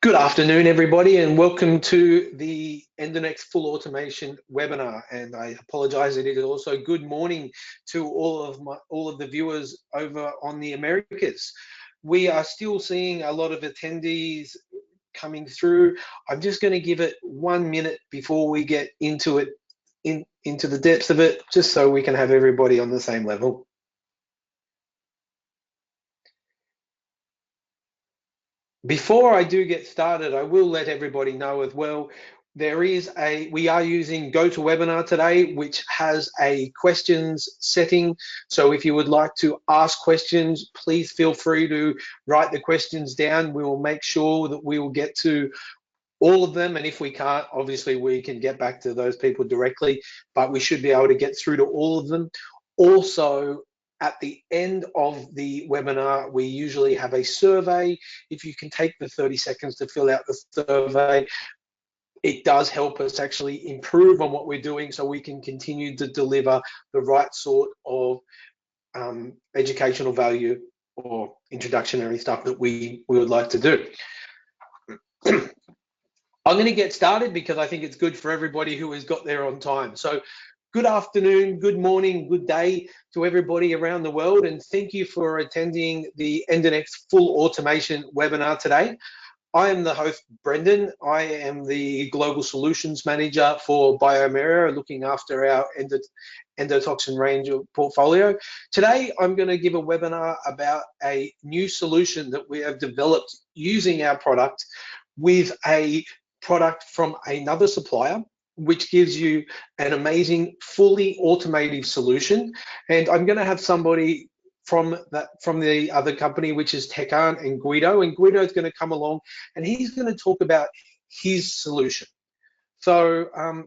Good afternoon, everybody, and welcome to the ENDONEXT full automation webinar. And I apologize, it is also good morning to all of the viewers over on the Americas. We are still seeing a lot of attendees coming through. I'm just going to give it 1 minute before we get into it, into the depths of it, just so we can have everybody on the same level. Before I do get started, I will let everybody know as well, we are using GoToWebinar today, which has a questions setting. So if you would like to ask questions, please feel free to write the questions down. We will make sure that we will get to all of them. And if we can't, obviously we can get back to those people directly, but we should be able to get through to all of them. Also, at the end of the webinar, we usually have a survey. If you can take the 30 seconds to fill out the survey, it does help us actually improve on what we're doing so we can continue to deliver the right sort of educational value or introductionary stuff that we would like to do. I'm going to get started because I think it's good for everybody who has got there on time. So good afternoon, good morning, good day to everybody around the world, and thank you for attending the ENDONEXT full automation webinar today. I am the host, Brendan. I am the Global Solutions Manager for bioMerieux, looking after our endotoxin range of portfolio. Today, I'm going to give a webinar about a new solution that we have developed using our product with a product from another supplier, which gives you an amazing, fully automated solution. And I'm going to have somebody from the other company, which is Tecans, and Guido is going to come along and he's going to talk about his solution. So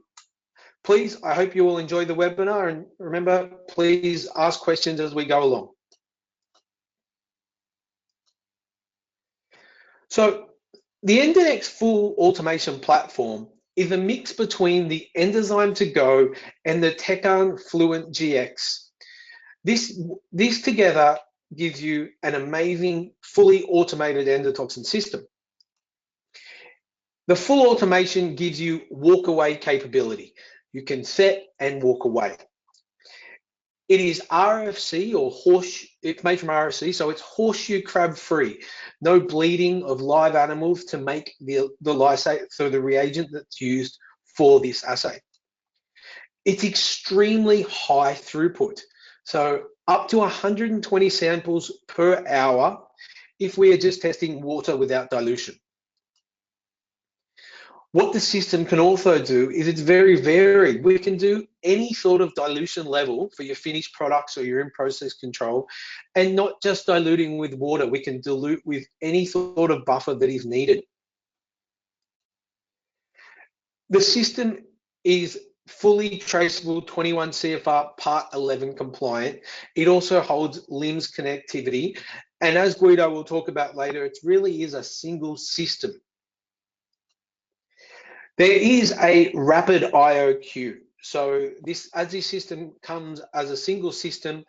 please, I hope you all enjoy the webinar, and remember, please ask questions as we go along. So the ENDONEXT full automation platform is a mix between the ENDOZYME II GO and the Tecans Fluent GX. This together gives you an amazing, fully automated endotoxin system. The full automation gives you walk-away capability. You can set and walk away. It is RFC or it's made from RFC, so it's horseshoe crab free. No bleeding of live animals to make the lysate, so the reagent that's used for this assay. It's extremely high throughput. So up to 120 samples per hour if we are just testing water without dilution. What the system can also do is it's very varied. We can do any sort of dilution level for your finished products or your in-process control, and not just diluting with water. We can dilute with any sort of buffer that is needed. The system is fully traceable, 21 CFR Part 11 compliant. It also holds LIMS connectivity. And as Guido will talk about later, it really is a single system. There is a rapid IOQ. So as this system comes as a single system,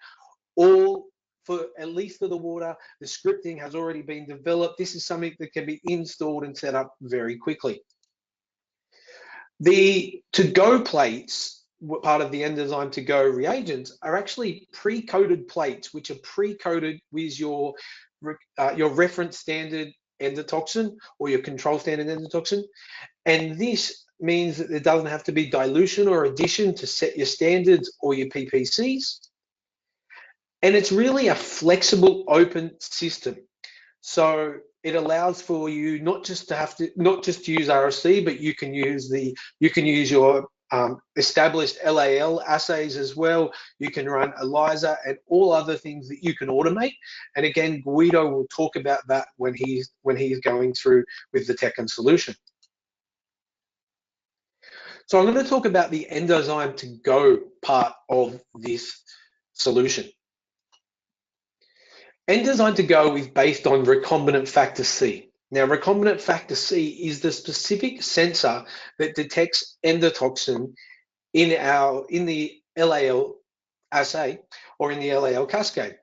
at least for the water, the scripting has already been developed. This is something that can be installed and set up very quickly. The to-go plates, part of the ENDOZYME II GO reagents, are actually pre-coded plates, which are pre-coded with your reference standard endotoxin or your control standard endotoxin. And this means that there doesn't have to be dilution or addition to set your standards or your PPCs. And it's really a flexible, open system. So it allows for you not just to use RFC, but you can use your established LAL assays as well. You can run ELISA and all other things that you can automate. And again, Guido will talk about that when he's going through with the Tecans solution. So I'm going to talk about the ENDOZYME II GO part of this solution. ENDOZYME II GO is based on recombinant factor C. Now, recombinant factor C is the specific sensor that detects endotoxin in the LAL assay or in the LAL cascade.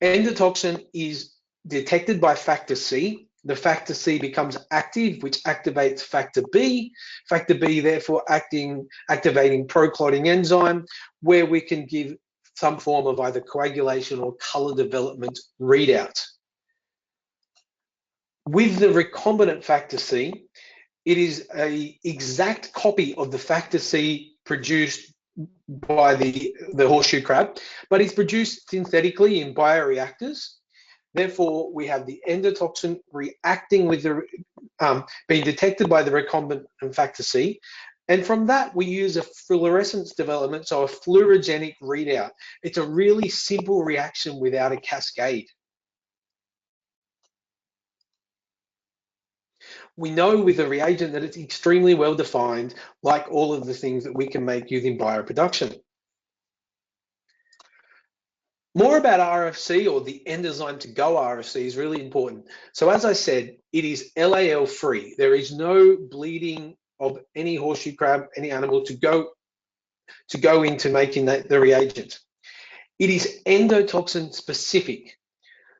Endotoxin is detected by factor C, the factor C becomes active, which activates factor B. Factor B, therefore, activating pro-clotting enzyme, where we can give some form of either coagulation or color development readout. With the recombinant factor C, it is an exact copy of the factor C produced by the horseshoe crab, but it's produced synthetically in bioreactors. Therefore, we have the endotoxin reacting with the, being detected by the recombinant factor C. And from that, we use a fluorescence development, so a fluorogenic readout. It's a really simple reaction without a cascade. We know with a reagent that it's extremely well defined, like all of the things that we can make using bioproduction. More about RFC, or the ENDOZYME II GO RFC, is really important. So as I said, it is LAL free. There is no bleeding of any horseshoe crab, any animal to go into making the reagent. It is endotoxin specific.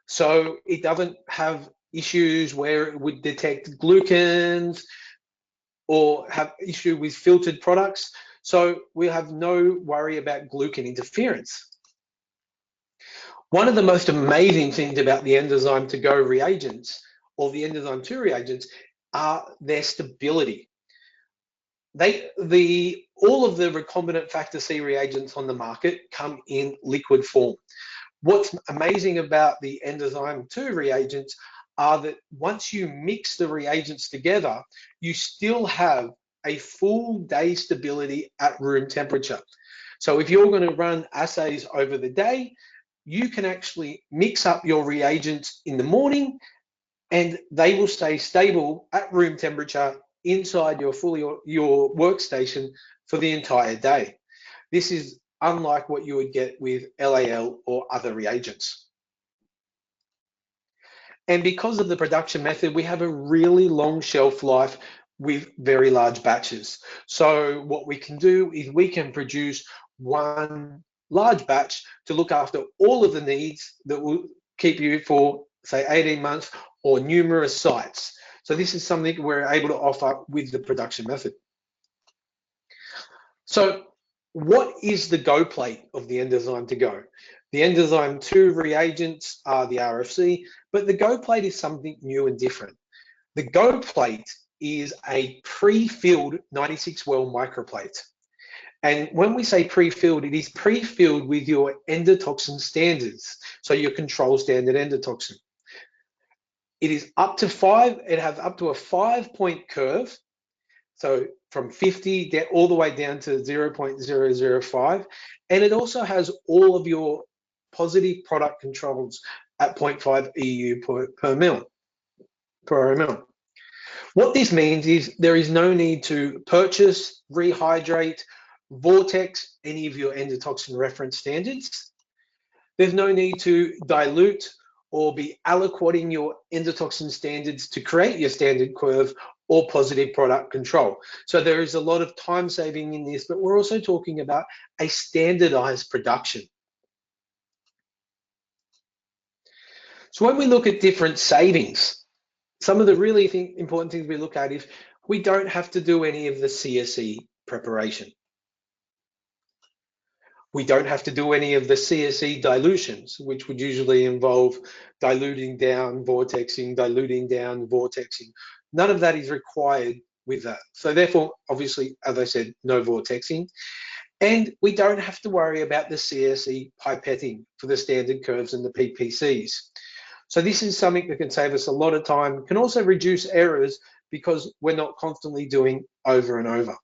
So it doesn't have issues where it would detect glucans or have issue with filtered products. So we have no worry about glucan interference. One of the most amazing things about the ENDOZYME II GO reagents, or the ENDOZYME II reagents, are their stability. All of the recombinant factor C reagents on the market come in liquid form. What's amazing about the ENDOZYME II reagents are that once you mix the reagents together, you still have a full day stability at room temperature. So if you're going to run assays over the day, you can actually mix up your reagents in the morning and they will stay stable at room temperature inside your workstation for the entire day. This is unlike what you would get with LAL or other reagents. And because of the production method, we have a really long shelf life with very large batches. So what we can do is we can produce one large batch to look after all of the needs that will keep you for, say, 18 months or numerous sites. So this is something we're able to offer with the production method. So what is the Go plate of the ENDOZYME II GO? The ENDOZYME II reagents are the RFC, but the Go plate is something new and different. The Go plate is a pre-filled 96 well microplate. And when we say pre-filled, it is pre-filled with your endotoxin standards, so your control standard endotoxin. It is up to 5, it has up to a 5-point curve, so from 50 all the way down to 0.005, and it also has all of your positive product controls at 0.5 EU per ml. What this means is there is no need to purchase, rehydrate, vortex any of your endotoxin reference standards. There's no need to dilute or be aliquoting your endotoxin standards to create your standard curve or positive product control. So there is a lot of time saving in this, but we're also talking about a standardized production. So when we look at different savings, some of the really important things we look at is we don't have to do any of the CSE preparation. We don't have to do any of the CSE dilutions, which would usually involve diluting down, vortexing, diluting down, vortexing. None of that is required with that. So therefore, obviously, as I said, no vortexing. And we don't have to worry about the CSE pipetting for the standard curves and the PPCs. So this is something that can save us a lot of time, can also reduce errors because we're not constantly doing over and over.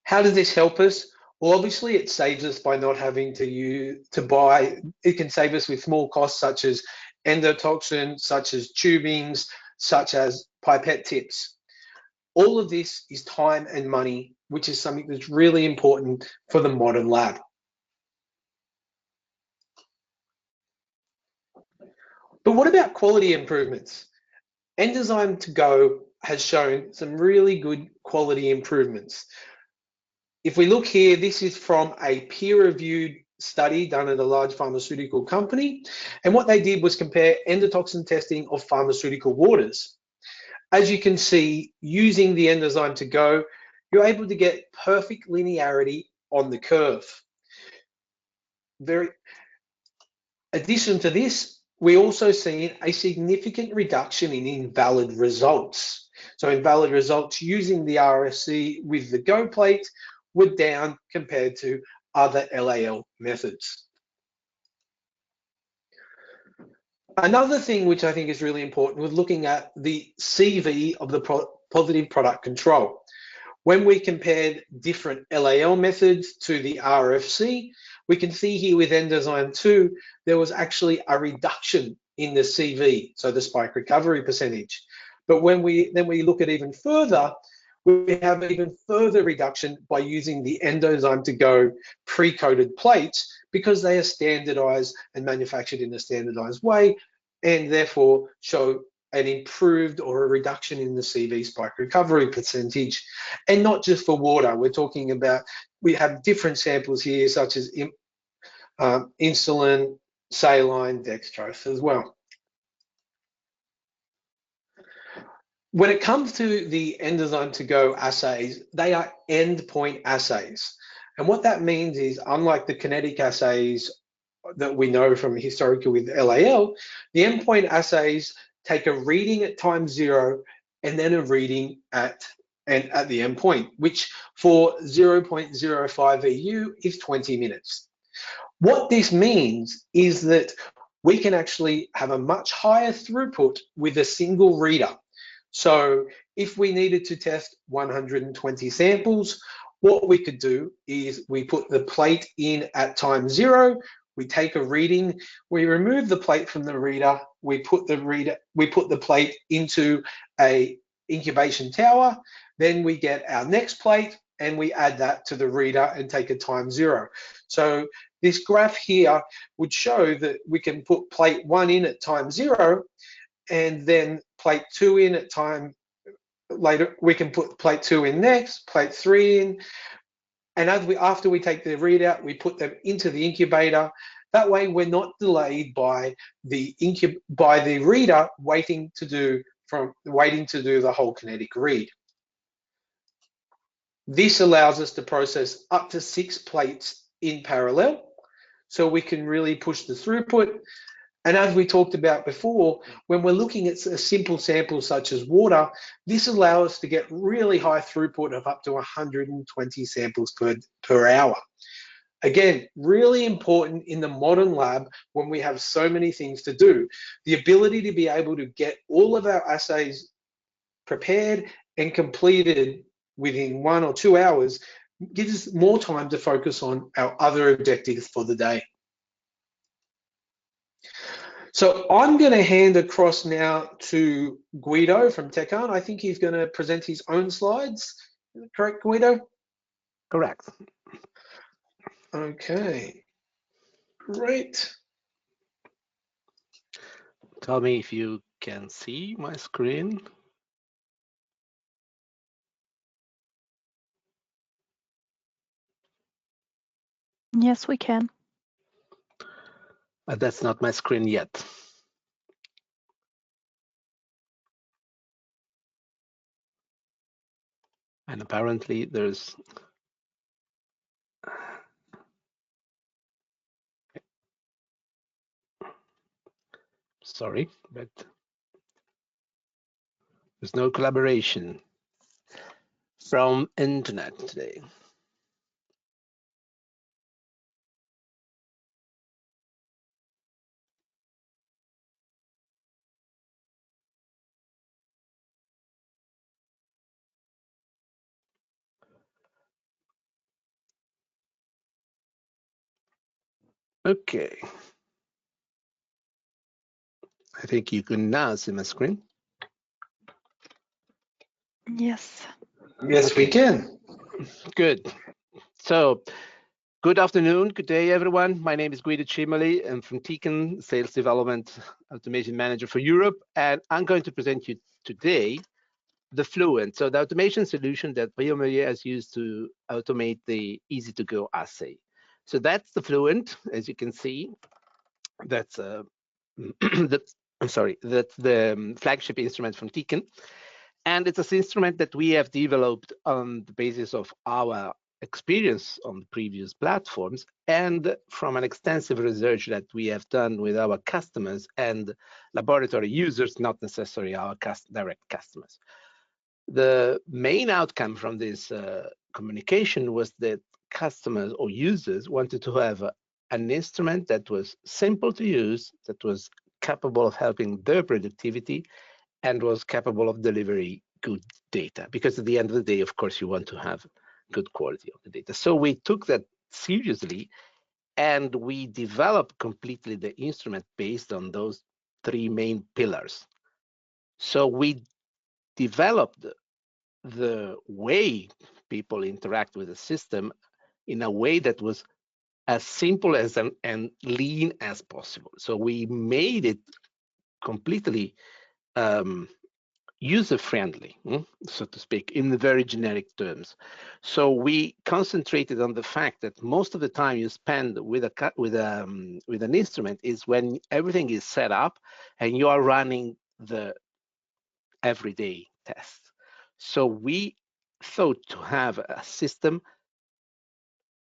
How does this help us? Well, obviously it saves us by not having to buy. It can save us with small costs such as endotoxin, such as tubings, such as pipette tips. All of this is time and money, which is something that's really important for the modern lab. But what about quality improvements? ENDOZYME II GO has shown some really good quality improvements. If we look here, this is from a peer-reviewed study done at a large pharmaceutical company. And what they did was compare endotoxin testing of pharmaceutical waters. As you can see, using the ENDOZYME II GO, you're able to get perfect linearity on the curve. Addition to this, we also seen a significant reduction in invalid results. So invalid results using the RFC with the GO plate were down compared to other LAL methods. Another thing which I think is really important was looking at the CV of the positive product control. When we compared different LAL methods to the RFC, we can see here with ENDOZYME II, there was actually a reduction in the CV, so the spike recovery percentage. But when we look at even further, we have even further reduction by using the ENDOZYME II GO pre-coated plates because they are standardized and manufactured in a standardized way and therefore show an improved or a reduction in the CV spike recovery percentage. And not just for water, we're talking about, we have different samples here such as insulin, saline, dextrose as well. When it comes to the ENDOZYME II GO assays, they are endpoint assays. And what that means is, unlike the kinetic assays that we know from historically with LAL, the endpoint assays take a reading at time 0 and then a reading at the endpoint, which for 0.05 EU is 20 minutes. What this means is that we can actually have a much higher throughput with a single reader. So if we needed to test 120 samples, what we could do is we put the plate in at time 0, we take a reading, we remove the plate from the reader, we put the plate into a incubation tower, then we get our next plate and we add that to the reader and take a time 0. So this graph here would show that we can put plate 1 in at time 0 and then plate 2 in at time later. We can put plate 2 in next, plate 3 in, and after we take the readout, we put them into the incubator. That way, we're not delayed by the reader waiting to do the whole kinetic read. This allows us to process up to 6 plates in parallel, so we can really push the throughput. And as we talked about before, when we're looking at a simple sample such as water, this allows us to get really high throughput of up to 120 samples per hour. Again, really important in the modern lab when we have so many things to do. The ability to be able to get all of our assays prepared and completed within 1 or 2 hours gives us more time to focus on our other objectives for the day. So I'm going to hand across now to Guido from Tecans. I think he's going to present his own slides. Correct, Guido? Correct. Okay, great. Tell me if you can see my screen. Yes, we can. That's not my screen yet. And apparently there's sorry, but there's no collaboration from internet today. Okay. I think you can now see my screen. Yes. Yes, we can. Good. So, good afternoon, good day, everyone. My name is Guido Cimoli. I'm from Tecans, Sales Development Automation Manager for Europe, and I'm going to present you today the Fluent, so the automation solution that bioMerieux has used to automate the easy-to-go assay. So that's the Fluent, as you can see. That's that's the flagship instrument from Tecan. And it's an instrument that we have developed on the basis of our experience on previous platforms and from an extensive research that we have done with our customers and laboratory users, not necessarily our direct customers. The main outcome from this communication was that customers or users wanted to have an instrument that was simple to use, that was capable of helping their productivity, and was capable of delivering good data. Because at the end of the day, of course, you want to have good quality of the data. So we took that seriously, and we developed completely the instrument based on those three main pillars. So we developed the way people interact with the system in a way that was as simple as and lean as possible. So we made it completely user-friendly, so to speak, in the very generic terms. So we concentrated on the fact that most of the time you spend with an instrument is when everything is set up and you are running the everyday tests. So we thought to have a system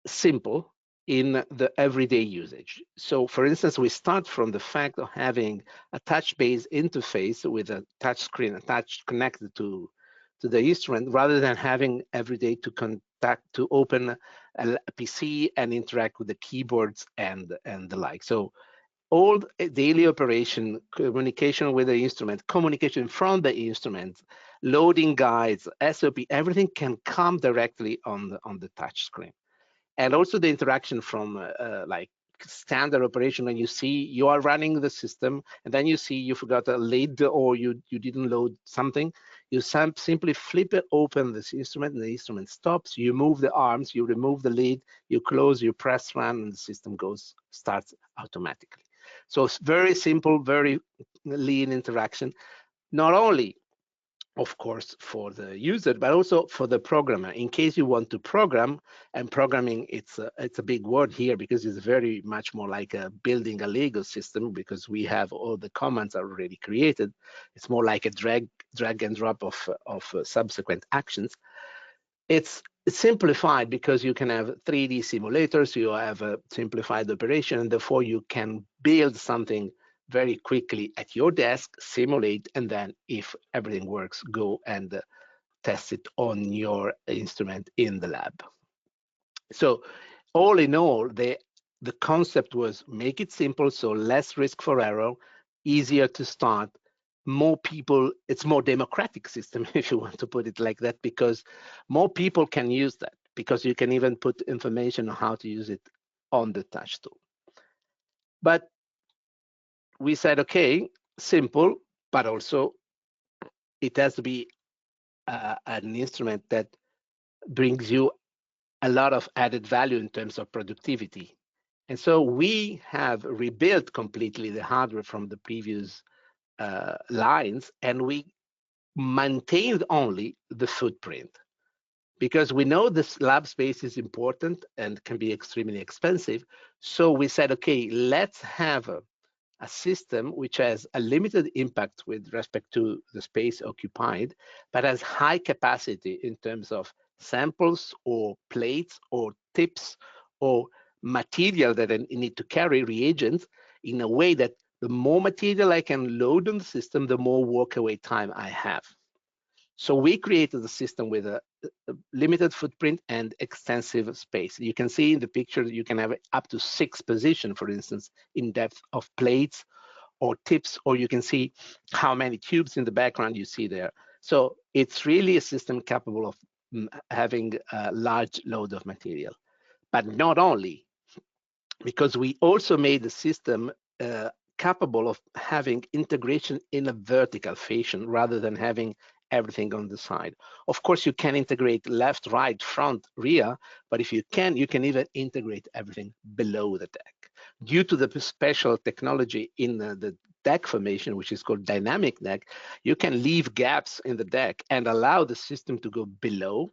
simple in the everyday usage. So for instance, we start from the fact of having a touch-based interface with a touch screen attached, connected to the instrument, rather than having every day to open a PC and interact with the keyboards and the like. So all daily operation, communication with the instrument, communication from the instrument, loading guides, SOP, everything can come directly on the touch screen. And also the interaction from like standard operation, when you are running the system and then you see you forgot a lid or you didn't load something, you simply flip it open this instrument and the instrument stops. You move the arms, you remove the lid, you close, you press run, and the system starts automatically. So it's very simple, very lean interaction, not only of course for the user, but also for the programmer. In case you want to program, and programming, it's a big word here because it's very much more like building a Lego system, because we have all the commands already created. It's more like a drag and drop of subsequent actions. It's simplified because you can have 3D simulators, you have a simplified operation, and therefore you can build something very quickly at your desk, simulate, and then if everything works, go and test it on your instrument in the lab. So all in all, the concept was make it simple, so less risk for error, easier to start, more people, it's more democratic system, if you want to put it like that, because more people can use that, because you can even put information on how to use it on the touch tool. But we said, okay, simple, but also it has to be an instrument that brings you a lot of added value in terms of productivity. And so we have rebuilt completely the hardware from the previous lines, and we maintained only the footprint, because we know this lab space is important and can be extremely expensive. So we said, okay, let's have a system which has a limited impact with respect to the space occupied, but has high capacity in terms of samples or plates or tips or material that I need to carry, reagents, in a way that the more material I can load on the system, the more walkaway time I have. So we created a system with a limited footprint and extensive space. You can see in the picture, you can have up to 6 positions, for instance, in depth of plates or tips, or you can see how many tubes in the background you see there. So it's really a system capable of having a large load of material. But not only, because we also made the system capable of having integration in a vertical fashion rather than having everything on the side. Of course, you can integrate left, right, front, rear, but if you can even integrate everything below the deck. Due to the special technology in the deck formation, which is called dynamic deck, you can leave gaps in the deck and allow the system to go below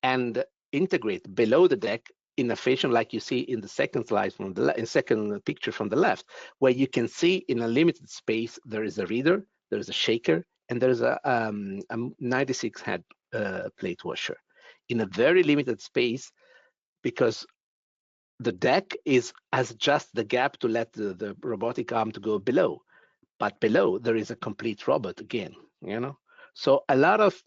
and integrate below the deck in a fashion like you see in the second slide from the second picture from the left, where you can see in a limited space there is a reader, there is a shaker, and there is a 96 head plate washer in a very limited space, because the deck has just the gap to let the robotic arm to go below, but below there is a complete robot again, you know. So a lot of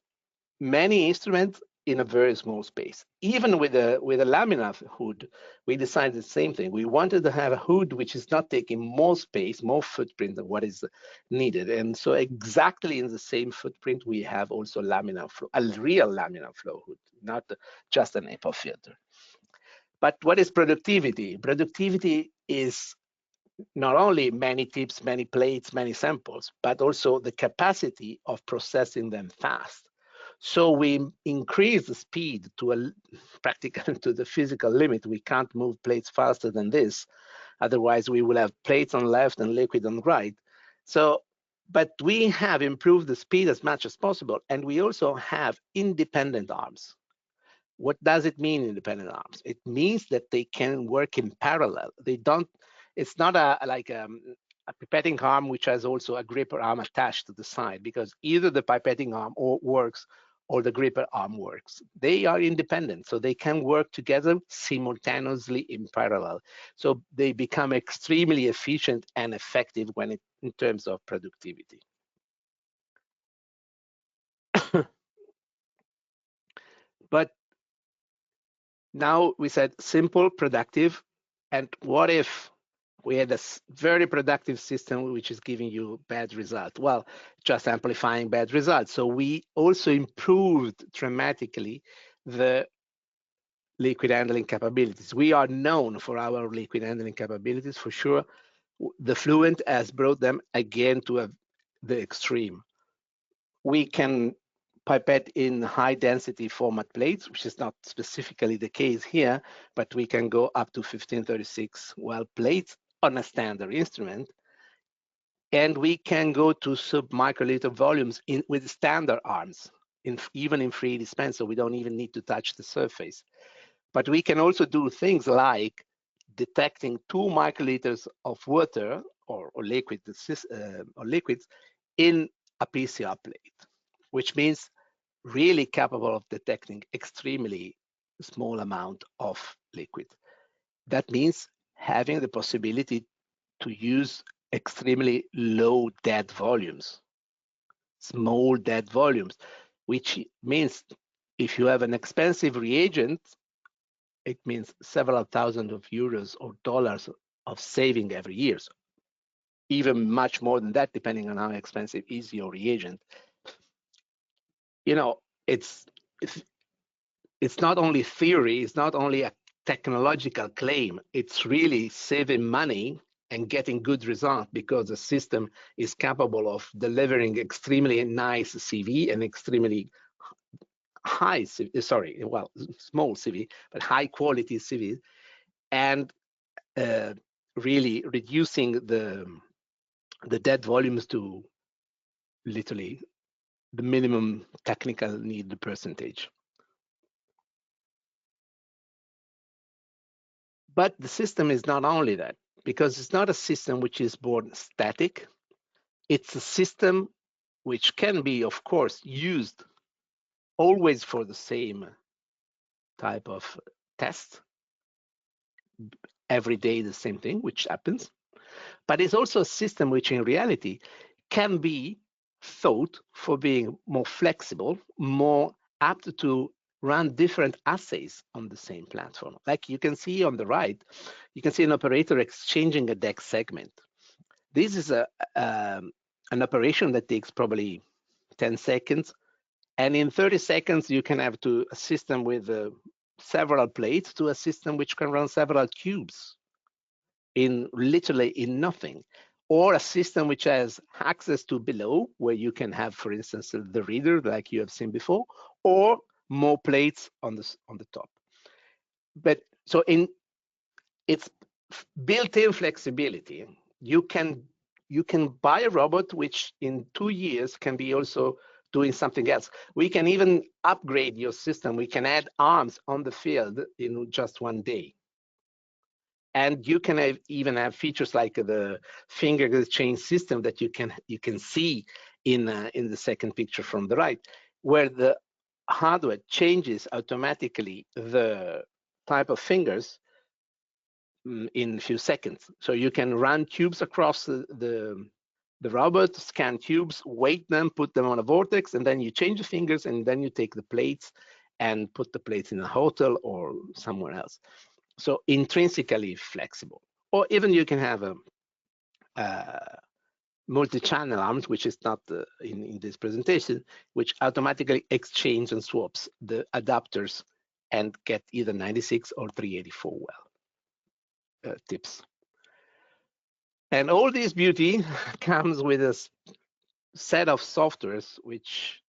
many instruments in a very small space. Even with a laminar hood, we decided the same thing. We wanted to have a hood which is not taking more space, more footprint than what is needed. And so exactly in the same footprint, we have also laminar flow, a real laminar flow hood, not just an EPO filter. But what is productivity? Productivity is not only many tips, many plates, many samples, but also the capacity of processing them fast. So we increase the speed to practically to the physical limit. We can't move plates faster than this. Otherwise, we will have plates on left and liquid on right. So, but we have improved the speed as much as possible. And we also have independent arms. What does it mean, independent arms? It means that they can work in parallel. They don't, it's not like a pipetting arm which has also a gripper arm attached to the side, because either the pipetting arm works or the gripper arm works. They are independent, so they can work together simultaneously in parallel. So they become extremely efficient and effective when in terms of productivity. But now we said simple, productive, and what if we had a very productive system which is giving you bad results? Well, just amplifying bad results. So we also improved dramatically the liquid handling capabilities. We are known for our liquid handling capabilities, for sure. The Fluent has brought them again to the extreme. We can pipette in high density format plates, which is not specifically the case here, but we can go up to 1536 well plates on a standard instrument. And we can go to sub-microliter volumes with standard arms, even in free dispense, so we don't even need to touch the surface. But we can also do things like detecting 2 microliters of water or liquids in a PCR plate, which means really capable of detecting extremely small amount of liquid. That means having the possibility to use extremely low dead volumes, small dead volumes, which means if you have an expensive reagent, it means several thousand of euros or dollars of saving every year. So even much more than that, depending on how expensive is your reagent. You know, it's not only theory, it's not only a technological claim, it's really saving money and getting good results, because the system is capable of delivering extremely nice CV and extremely high, sorry, well, small CV, but high quality CV, and really reducing the dead volumes to literally the minimum technical need percentage. But the system is not only that, because it's not a system which is born static. It's a system which can be, of course, used always for the same type of test, every day the same thing, which happens. But it's also a system which in reality can be thought for being more flexible, more apt to run different assays on the same platform. Like you can see on the right, you can see an operator exchanging a deck segment. This is an operation that takes probably 10 seconds. And in 30 seconds, you can have a system with several plates to a system which can run several cubes in literally in nothing, or a system which has access to below, where you can have, for instance, the reader like you have seen before, or more plates on the top. But so it's built-in flexibility. You can buy a robot which in 2 years can be also doing something else. We can even upgrade your system. We can add arms on the field in just one day. And you can even have features like the finger exchange system that you can see in the second picture from the right, where the hardware changes automatically the type of fingers in a few seconds. So you can run tubes across the robot, scan tubes, weight them, put them on a vortex, and then you change the fingers, and then you take the plates and put the plates in a hotel or somewhere else. So intrinsically flexible. Or even you can have a multi-channel arms, which is not in this presentation, which automatically exchange and swaps the adapters and get either 96 or 384 well tips. And all this beauty comes with a set of softwares which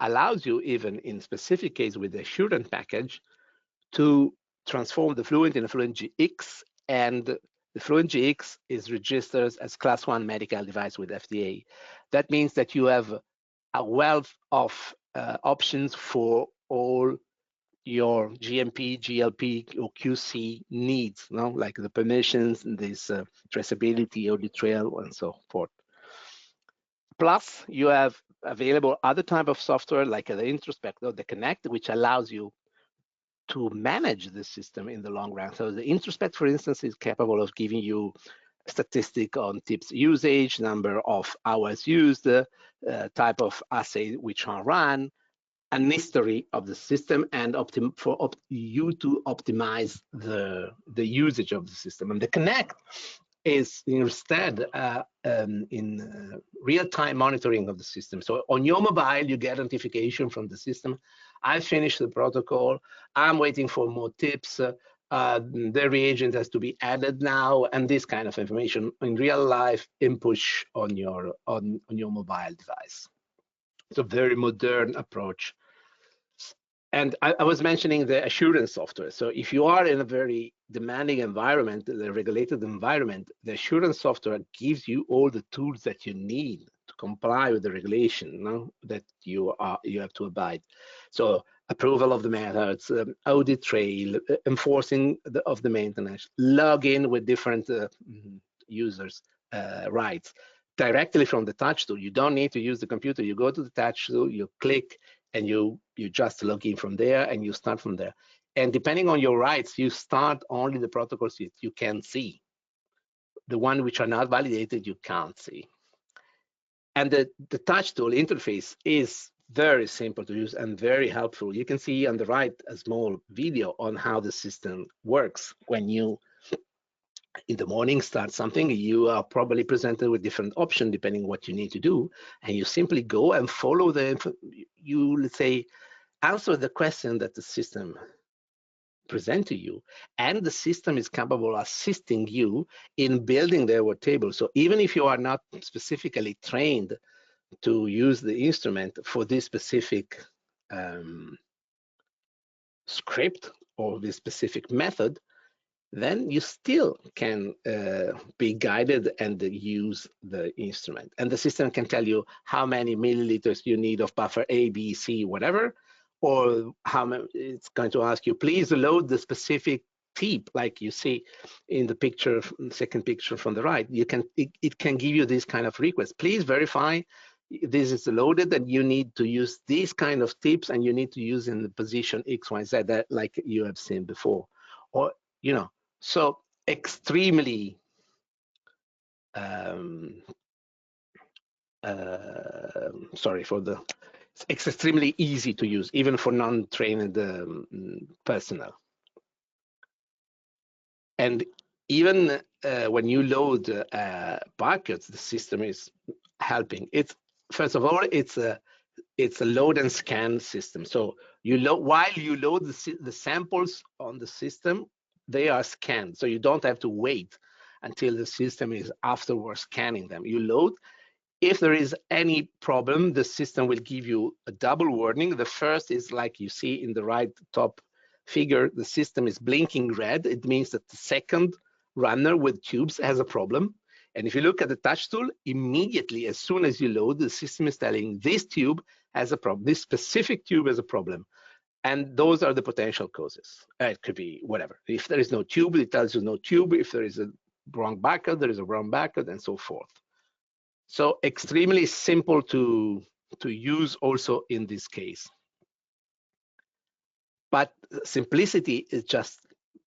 allows you, even in specific case with the Assurance package, to transform the Fluent in a Fluent GX, and the Fluent GX is registered as Class 1 medical device with FDA. That means that you have a wealth of options for all your GMP, GLP, or QC needs, like the permissions, this traceability, audit trail, and so forth. Plus, you have available other type of software like the Introspect or the Connect, which allows you to manage the system in the long run. So the Introspect, for instance, is capable of giving you a statistic on tips usage, number of hours used, type of assay which are run, an history of the system, and you to optimize the usage of the system. And the Connect is instead in real-time monitoring of the system. So on your mobile, you get notification from the system. I finished the protocol. I'm waiting for more tips. The reagent has to be added now, and this kind of information in real life in push on your mobile device. It's a very modern approach. And I was mentioning the assurance software. So if you are in a very demanding environment, the regulated environment, the assurance software gives you all the tools that you need to comply with the regulation that you have to abide. So approval of the methods, audit trail, enforcing of the maintenance, login with different users' rights directly from the touch tool. You don't need to use the computer. You go to the touch tool, you click, and you just log in from there, and you start from there. And depending on your rights, you start only the protocols you can see. The ones which are not validated, you can't see. And the touch tool interface is very simple to use and very helpful. You can see on the right a small video on how the system works. When you in the morning start something, you are probably presented with different options depending on what you need to do, and you simply go and follow let's say answer the question that the system present to you, and the system is capable of assisting you in building the error table. So even if you are not specifically trained to use the instrument for this specific script or this specific method, then you still can be guided and use the instrument. And the system can tell you how many milliliters you need of buffer A, B, C, whatever, or how many, it's going to ask you, please load the specific tip, like you see in the picture, second picture from the right. It can give you this kind of request. Please verify this is loaded, and you need to use these kind of tips, and you need to use in the position X, Y, Z, that like you have seen before. Or, so extremely it's extremely easy to use, even for non-trained personnel. And even when you load barcodes, the system is helping. First of all, it's a load and scan system. So while you load the samples on the system, they are scanned. So you don't have to wait until the system is afterwards scanning them. You load. If there is any problem, the system will give you a double warning. The first is like you see in the right top figure, the system is blinking red. It means that the second runner with tubes has a problem. And if you look at the touch tool, immediately, as soon as you load, the system is telling this tube has a problem, this specific tube has a problem. And those are the potential causes. It could be whatever. If there is no tube, it tells you no tube. If there is a wrong barcode, there is a wrong barcode, and so forth. So extremely simple to use also in this case. But simplicity is just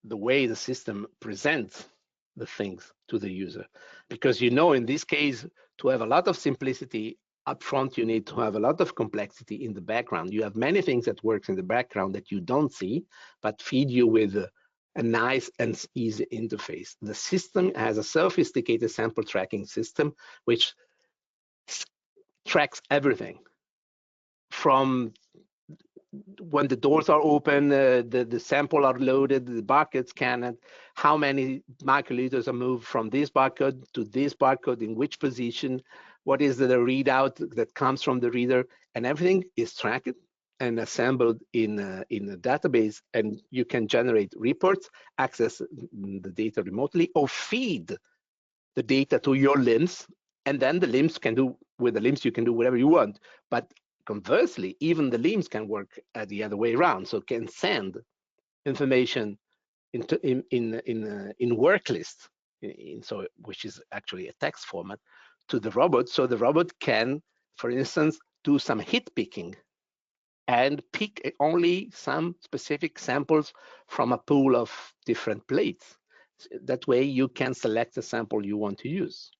the way the system presents the things to the user. Because in this case, to have a lot of simplicity up front, you need to have a lot of complexity in the background. You have many things that works in the background that you don't see, but feed you with a nice and easy interface. The system has a sophisticated sample tracking system, which tracks everything from when the doors are open, the sample are loaded, the barcode scanned, how many microliters are moved from this barcode to this barcode, in which position, what is the readout that comes from the reader, and everything is tracked and assembled in a database, and you can generate reports, access the data remotely, or feed the data to your LIMS, and then the LIMS can do, with the LIMS you can do whatever you want. But conversely, even the LIMS can work the other way around, so can send information in work list, so which is actually a text format, to the robot, so the robot can, for instance, do some hit picking and pick only some specific samples from a pool of different plates. That way you can select the sample you want to use.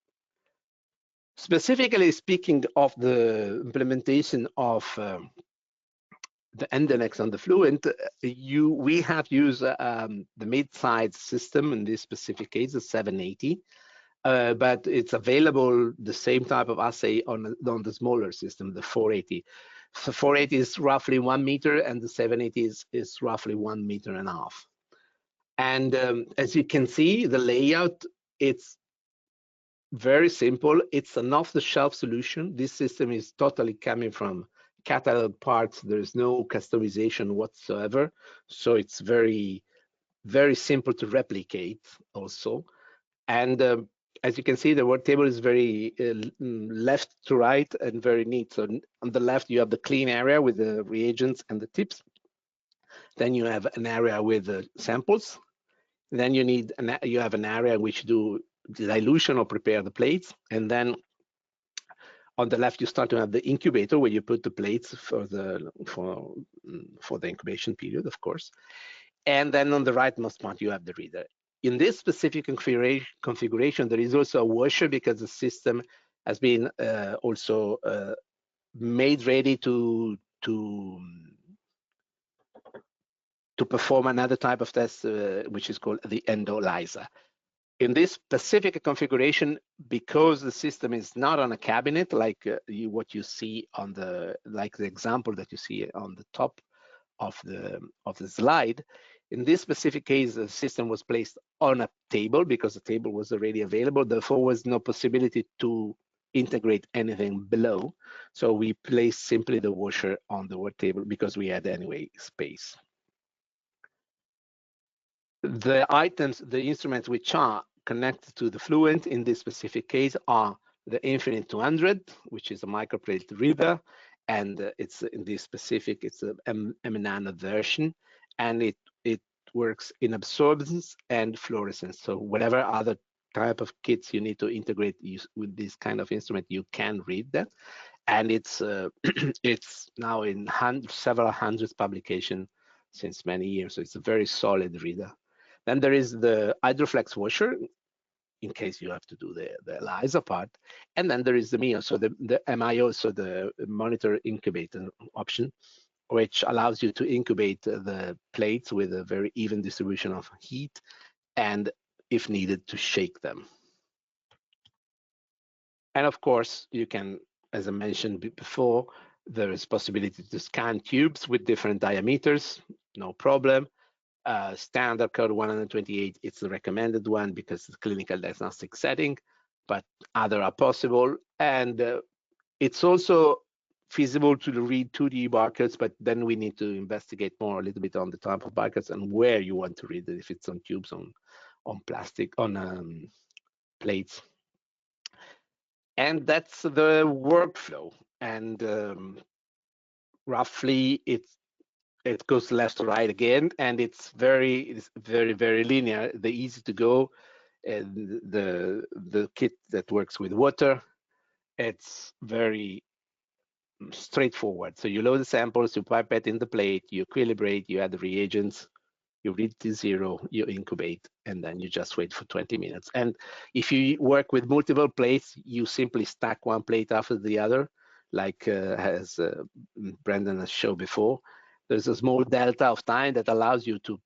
Specifically speaking of the implementation of the ENDONEXT on the Fluent, we have used the mid-size system in this specific case, the 780, but it's available the same type of assay on the smaller system, the 480. The 480 is roughly 1 meter, and the 780 is roughly 1.5 meters. And as you can see, the layout, it's very simple. It's an off-the-shelf solution. This system is totally coming from catalog parts. There's no customization whatsoever. So it's very, very simple to replicate also. And as you can see, the word table is very left to right and very neat. So on the left, you have the clean area with the reagents and the tips. Then you have an area with the samples. Then you have an area which do dilution or prepare the plates. And then on the left, you start to have the incubator where you put the plates for the incubation period, of course. And then on the rightmost part, you have the reader. In this specific configuration, there is also a washer because the system has been also made ready to perform another type of test, which is called the ENDOLYSA. In this specific configuration, because the system is not on a cabinet like what you see on the example that you see on the top of the slide, in this specific case, the system was placed on a table because the table was already available. Therefore, was no possibility to integrate anything below. So we placed simply the washer on the word table because we had anyway space. The items, the instruments which are connected to the Fluent in this specific case are the Infinite 200, which is a microplate reader, and it's in this specific, it's a M-Nano version, and it works in absorbance and fluorescence. So whatever other type of kits you need to integrate with this kind of instrument, you can read that. And it's it's now in several hundreds publications since many years, so it's a very solid reader. Then there is the Hydroflex washer, in case you have to do the ELISA part. And then there is the MIO, so the MIO, so the monitor incubator option, which allows you to incubate the plates with a very even distribution of heat, and if needed, to shake them. And of course, you can, as I mentioned before, there is possibility to scan tubes with different diameters, no problem. Standard code 128, it's the recommended one because it's a clinical diagnostic setting, but other are possible. And it's also feasible to read 2D barcodes, but then we need to investigate more a little bit on the type of barcodes and where you want to read it, if it's on tubes, on plastic, on plates. And that's the workflow. And roughly it goes left to right again, and it's very, very linear. The easy to go, and the kit that works with water, it's very straightforward. So you load the samples, you pipette in the plate, you equilibrate, you add the reagents, you read to zero, you incubate, and then you just wait for 20 minutes. And if you work with multiple plates, you simply stack one plate after the other, like as Brendan has shown before. There's a small delta of time that allows you to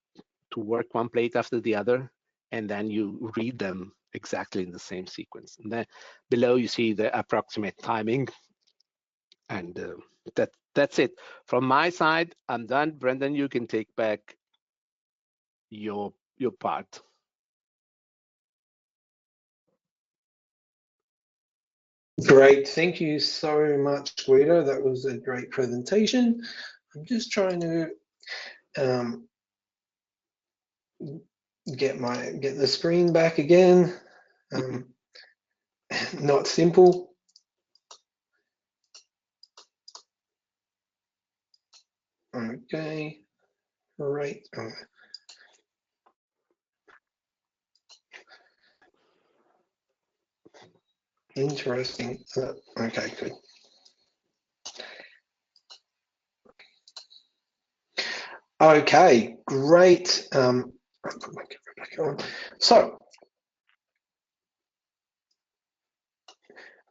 work one plate after the other, and then you read them exactly in the same sequence. And then below you see the approximate timing, and that's it. From my side, I'm done. Brendan, you can take back your part. Great, thank you so much, Guido. That was a great presentation. I'm just trying to get the screen back again. Not simple. Okay, great. Interesting. Okay, good. Okay, great. I'll put my camera back on. So,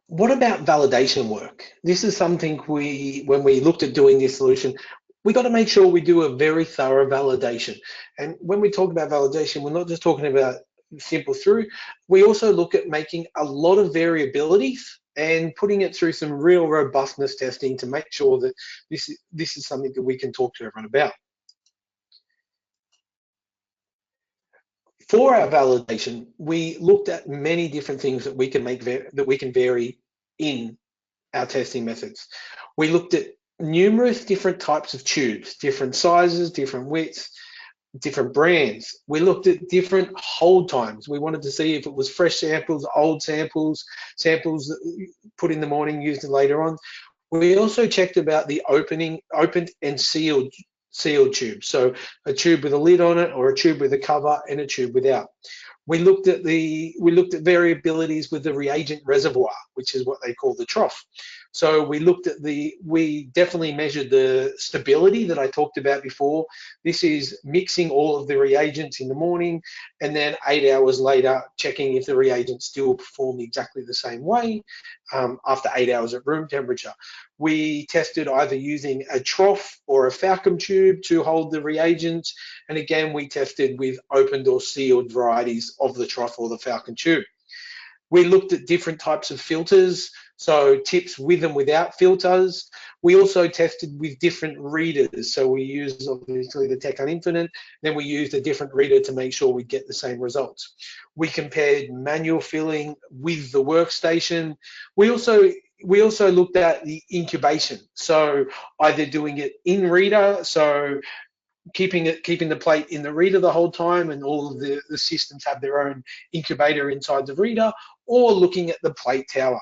what about validation work? This is something when we looked at doing this solution, we got to make sure we do a very thorough validation. And when we talk about validation, we're not just talking about simple through. We also look at making a lot of variabilities and putting it through some real robustness testing to make sure that this is something that we can talk to everyone about. For our validation, we looked at many different things that we can vary in our testing methods. We looked at numerous different types of tubes, different sizes, different widths, different brands. We looked at different hold times. We wanted to see if it was fresh samples, old samples, samples put in the morning, used later on. We also checked about the opened and sealed tube. So a tube with a lid on it, or a tube with a cover, and a tube without. We looked at variabilities with the reagent reservoir, which is what they call the trough. So we definitely measured the stability that I talked about before. This is mixing all of the reagents in the morning, and then 8 hours later, checking if the reagents still perform exactly the same way after 8 hours at room temperature. We tested either using a trough or a Falcon tube to hold the reagents. And again, we tested with opened or sealed varieties of the trough or the Falcon tube. We looked at different types of filters, so tips with and without filters. We also tested with different readers. So we used obviously the Tecans Infinite, then we used a different reader to make sure we get the same results. We compared manual filling with the workstation. We also looked at the incubation. So either doing it in reader, so keeping the plate in the reader the whole time, and all of the systems have their own incubator inside the reader, or looking at the plate tower.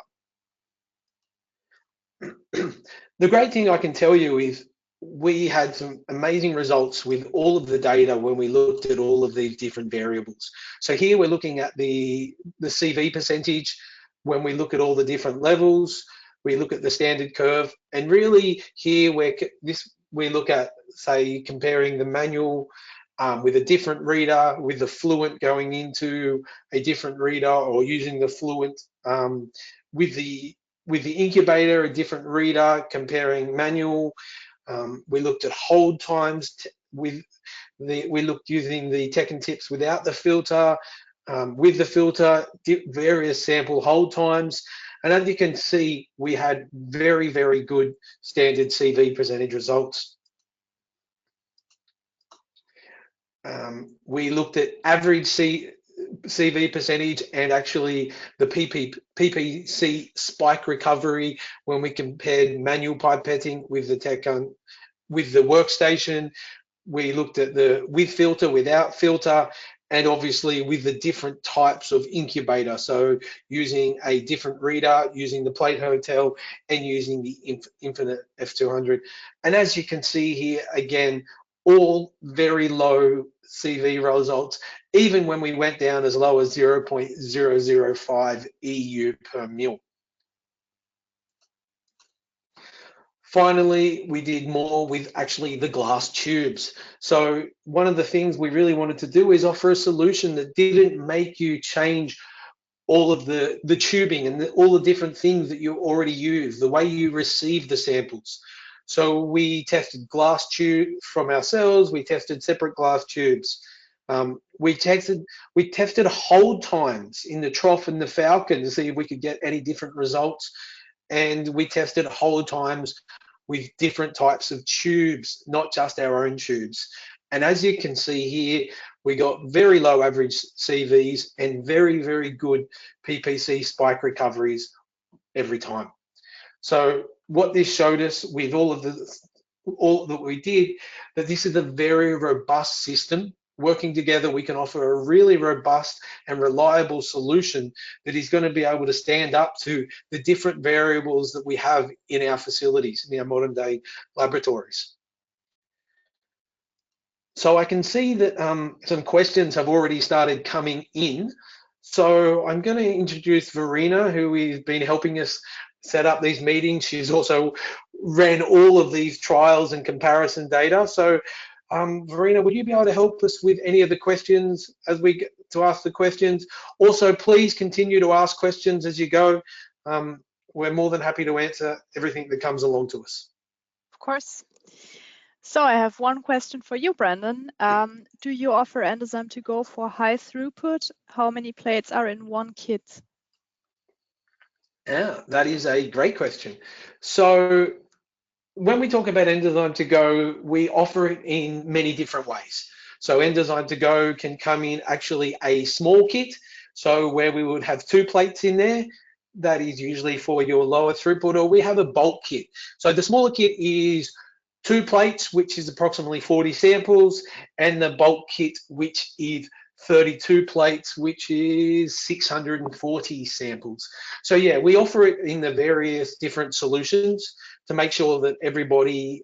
The great thing I can tell you is we had some amazing results with all of the data when we looked at all of these different variables. So here we're looking at the CV percentage. When we look at all the different levels, we look at the standard curve, and really here we look at, say, comparing the manual with a different reader, with the Fluent going into a different reader, or using the Fluent with the incubator, a different reader, comparing manual. We looked at hold times we looked using the Tecans tips without the filter, with the filter, various sample hold times. And as you can see, we had very, very good standard CV percentage results. We looked at average CV percentage and actually the PPC spike recovery when we compared manual pipetting with the Tecans, with the workstation. We looked at the with filter, without filter, and obviously with the different types of incubator. So using a different reader, using the plate hotel, and using the Infinite F200. And as you can see here, again, all very low CV results, even when we went down as low as 0.005 EU per mil. Finally, we did more with actually the glass tubes. So one of the things we really wanted to do is offer a solution that didn't make you change all of the tubing and all the different things that you already use, the way you receive the samples. So we tested glass tube from ourselves, we tested separate glass tubes. We tested hold times in the trough and the Falcon to see if we could get any different results. And we tested hold times with different types of tubes, not just our own tubes. And as you can see here, we got very low average CVs and very, very good PPC spike recoveries every time. So what this showed us with all that we did, that this is a very robust system. Working together, we can offer a really robust and reliable solution that is going to be able to stand up to the different variables that we have in our facilities, in our modern day laboratories. So I can see that some questions have already started coming in. So I'm going to introduce Verena, who has been helping us set up these meetings. She's also ran all of these trials and comparison data. So Verena, would you be able to help us with any of the questions as we get to ask the questions? Also, please continue to ask questions as you go. We're more than happy to answer everything that comes along to us. Of course. So I have one question for you, Brandon. Do you offer ENDOZYME II GO for high throughput? How many plates are in one kit? Yeah, that is a great question. So when we talk about ENDOZYME II GO, we offer it in many different ways. So ENDOZYME II GO can come in actually a small kit, so where we would have 2 plates in there. That is usually for your lower throughput, or we have a bulk kit. So the smaller kit is 2 plates, which is approximately 40 samples, and the bulk kit, which is 32 plates, which is 640 samples. So yeah, we offer it in the various different solutions to make sure that everybody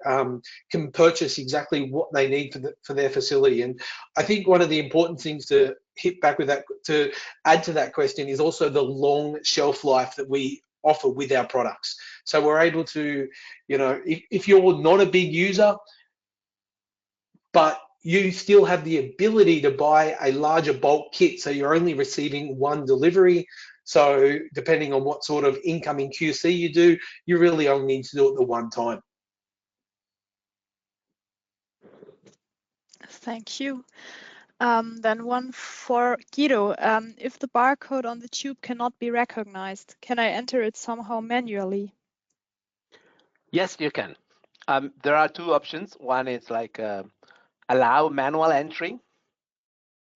can purchase exactly what they need for their facility. And I think one of the important things to hit back with that, to add to that question, is also the long shelf life that we offer with our products. So we're able to, you know, if you're not a big user, but you still have the ability to buy a larger bulk kit, so you're only receiving 1 delivery. So depending on what sort of incoming QC you do, you really only need to do it the one time. Thank you. Then one for Guido. If the barcode on the tube cannot be recognized, can I enter it somehow manually? Yes, you can. There are 2 options. One is like allow manual entry,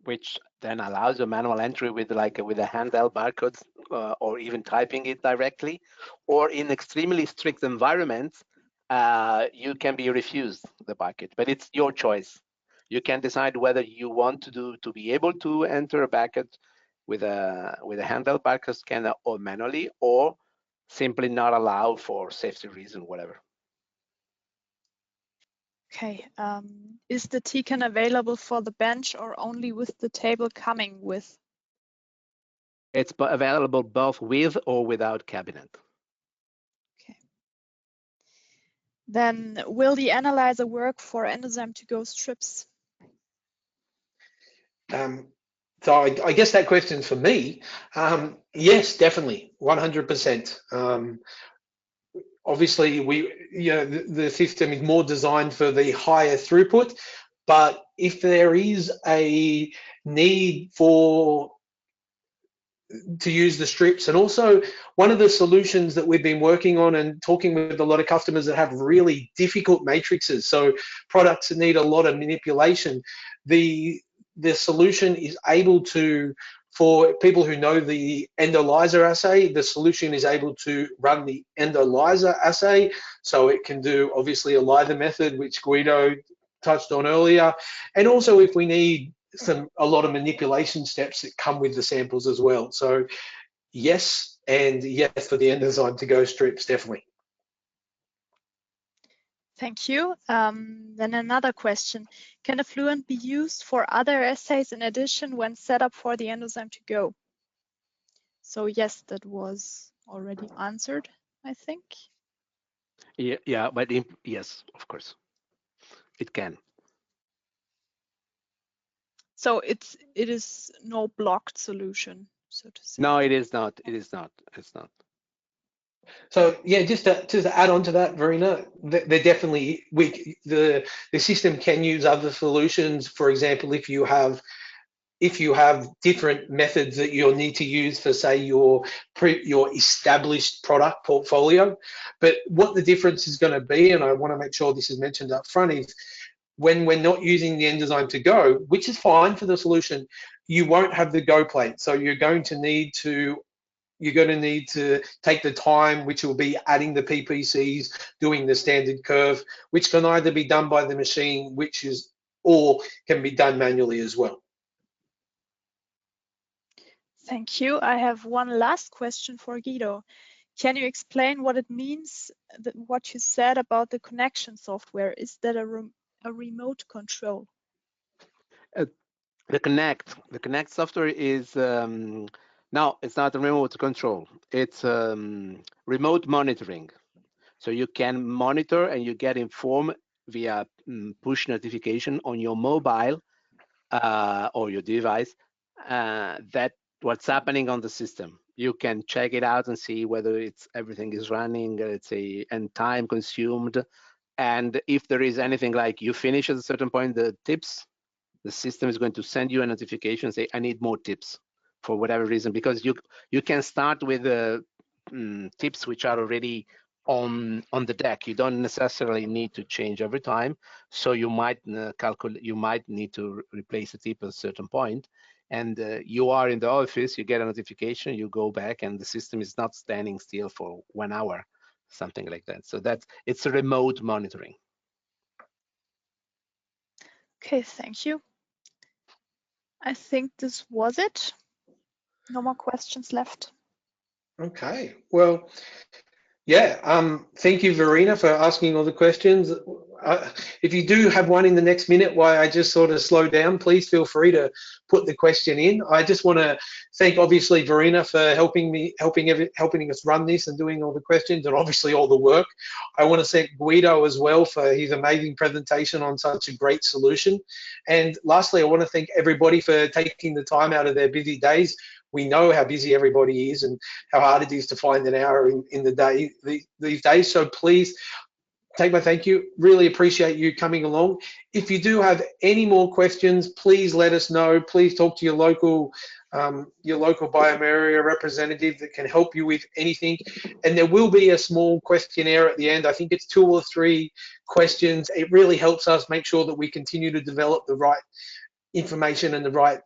which then allows a manual entry with a handheld barcodes or even typing it directly. Or in extremely strict environments, you can be refused the barcode, but it's your choice. You can decide whether you want to be able to enter a barcode with a handheld barcode scanner or manually, or simply not allow for safety reason, whatever. Okay. Is the Tecan available for the bench or only with the table coming with? It's available both with or without cabinet. Okay. Then will the analyzer work for ENDOZYME II GO strips? So I guess that question's for me. Yes, definitely, 100%. Obviously, the system is more designed for the higher throughput, but if there is a need to use the strips, and also one of the solutions that we've been working on and talking with a lot of customers that have really difficult matrices, so products that need a lot of manipulation, the solution is able to, for people who know the ENDOLYSA assay, the solution is able to run the ENDOLYSA assay, so it can do obviously a ELISA method, which Guido touched on earlier, and also if we need a lot of manipulation steps that come with the samples as well. So yes, and yes for the ENDOZYME to go strips, definitely. Thank you. Then another question. Can a Fluent be used for other assays in addition when set up for the ENDOZYME to go? So yes, that was already answered, I think. Yeah, but yes, of course, it can. So it is no blocked solution, so to say. No, it is not. It is not. It's not. So yeah, just to add on to that, Verena, they're definitely the system can use other solutions. For example, if you have different methods that you'll need to use for, say, your established product portfolio. But what the difference is going to be, and I want to make sure this is mentioned up front, is when we're not using the ENDOZYME to go, which is fine for the solution, you won't have the go plate. So you're going to need to take the time, which will be adding the PPCs, doing the standard curve, which can either be done by the machine, or can be done manually as well. Thank you. I have one last question for Guido. Can you explain what it means, what you said about the connection software? Is that a remote control? The Connect software is no, it's not a remote control. It's remote monitoring. So you can monitor and you get informed via push notification on your mobile or your device that what's happening on the system. You can check it out and see whether everything is running, let's say, and time consumed. And if there is anything like you finish at a certain point the tips, the system is going to send you a notification, say, I need more tips for whatever reason, because you can start with tips which are already on the deck. You don't necessarily need to change every time. So you might you might need to replace a tip at a certain point. And you are in the office, you get a notification, you go back, and the system is not standing still for 1 hour, something like that. So it's a remote monitoring. Okay, thank you. I think this was it. No more questions left. Okay, well, yeah, thank you, Verena, for asking all the questions. If you do have one in the next minute while I just sort of slow down, please feel free to put the question in. I just want to thank, obviously, Verena for helping us run this and doing all the questions and obviously all the work. I want to thank Guido as well for his amazing presentation on such a great solution. And lastly, I want to thank everybody for taking the time out of their busy days. We know how busy everybody is and how hard it is to find an hour in the day these days. So please take my thank you. Really appreciate you coming along. If you do have any more questions, please let us know. Please talk to your local bioMerieux representative that can help you with anything. And there will be a small questionnaire at the end. I think it's 2 or 3 questions. It really helps us make sure that we continue to develop the right information and the right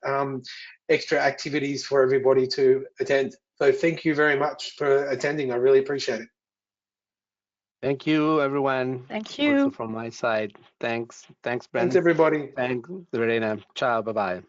extra activities for everybody to attend. So thank you very much for attending. I really appreciate it. Thank you, everyone. Thank you. Also from my side. Thanks, Brent. Thanks, everybody. Thanks, Verena. Ciao, bye-bye.